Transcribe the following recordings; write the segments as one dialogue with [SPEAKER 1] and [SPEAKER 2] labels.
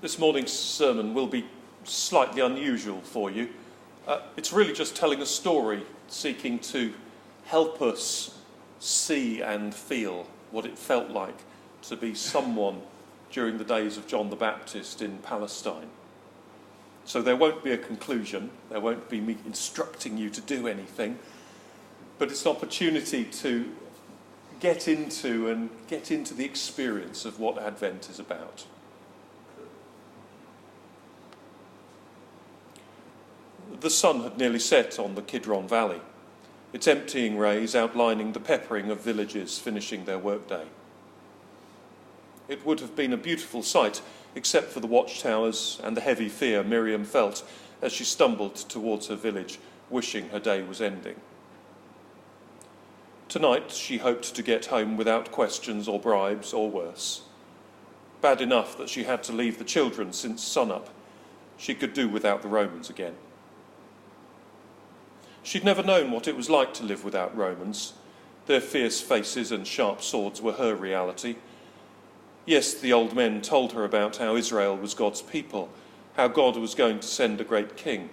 [SPEAKER 1] This morning's sermon will be slightly unusual for you. It's really just telling a story, seeking to help us see and feel what it felt like to be someone during the days of John the Baptist in Palestine. So there won't be a conclusion, there won't be me instructing you to do anything, but it's an opportunity to get into the experience of what Advent is about. The sun had nearly set on the Kidron Valley, its emptying rays outlining the peppering of villages finishing their workday. It would have been a beautiful sight, except for the watchtowers and the heavy fear Miriam felt as she stumbled towards her village, wishing her day was ending. Tonight she hoped to get home without questions or bribes or worse. Bad enough that she had to leave the children since sunup. She could do without the Romans again. She'd never known what it was like to live without Romans. Their fierce faces and sharp swords were her reality. Yes, the old men told her about how Israel was God's people, how God was going to send a great king,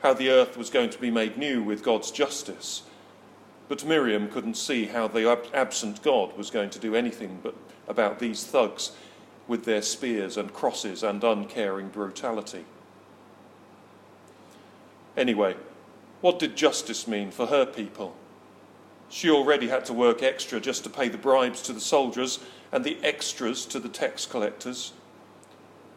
[SPEAKER 1] how the earth was going to be made new with God's justice. But Miriam couldn't see how the absent God was going to do anything but about these thugs with their spears and crosses and uncaring brutality. Anyway, what did justice mean for her people? She already had to work extra just to pay the bribes to the soldiers and the extras to the tax collectors.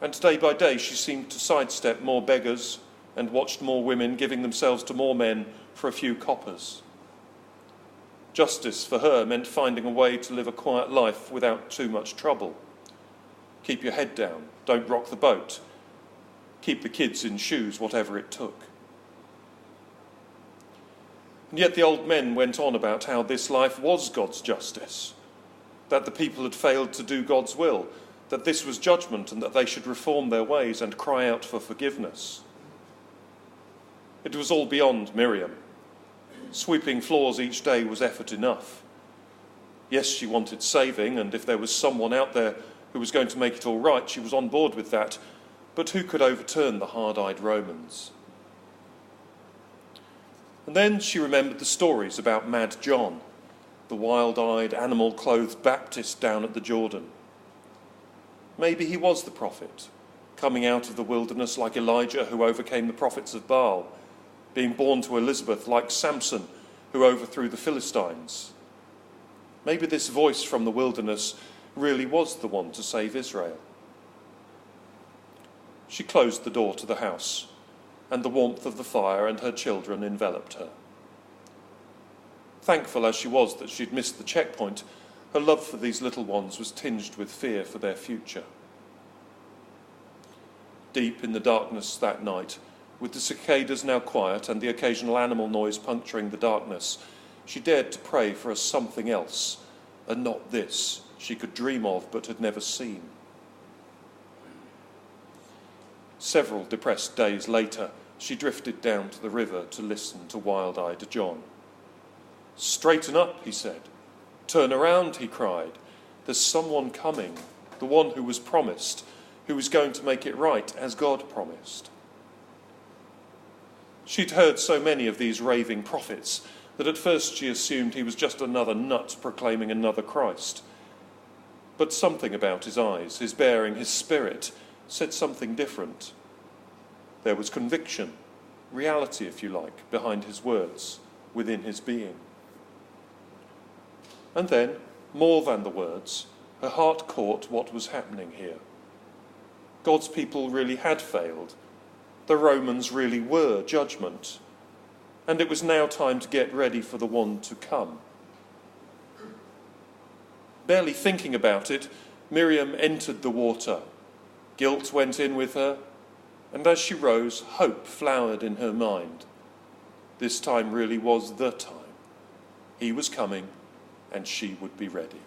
[SPEAKER 1] And day by day she seemed to sidestep more beggars and watched more women giving themselves to more men for a few coppers. Justice for her meant finding a way to live a quiet life without too much trouble. Keep your head down, don't rock the boat. Keep the kids in shoes, whatever it took. And yet the old men went on about how this life was God's justice, that the people had failed to do God's will, that this was judgment and that they should reform their ways and cry out for forgiveness. It was all beyond Miriam. Sweeping floors each day was effort enough. Yes, she wanted saving, and if there was someone out there who was going to make it all right, she was on board with that. But who could overturn the hard-eyed Romans? And then she remembered the stories about Mad John, the wild-eyed, animal-clothed Baptist down at the Jordan. Maybe he was the prophet, coming out of the wilderness like Elijah who overcame the prophets of Baal, being born to Elizabeth like Samson who overthrew the Philistines. Maybe this voice from the wilderness really was the one to save Israel. She closed the door to the house, and the warmth of the fire and her children enveloped her. Thankful as she was that she'd missed the checkpoint, her love for these little ones was tinged with fear for their future. Deep in the darkness that night, with the cicadas now quiet and the occasional animal noise puncturing the darkness, she dared to pray for a something else, and not this she could dream of but had never seen. Several depressed days later, she drifted down to the river to listen to wild-eyed John. "Straighten up," he said. "Turn around," he cried. "There's someone coming, the one who was promised, who is going to make it right as God promised." She'd heard so many of these raving prophets that at first she assumed he was just another nut proclaiming another Christ. But something about his eyes, his bearing, his spirit said something different. There was conviction, reality if you like, behind his words, within his being. And then, more than the words, her heart caught what was happening here. God's people really had failed. The Romans really were judgment. And it was now time to get ready for the one to come. Barely thinking about it, Miriam entered the water. Guilt went in with her, and as she rose, hope flowered in her mind. This time really was the time. He was coming, and she would be ready.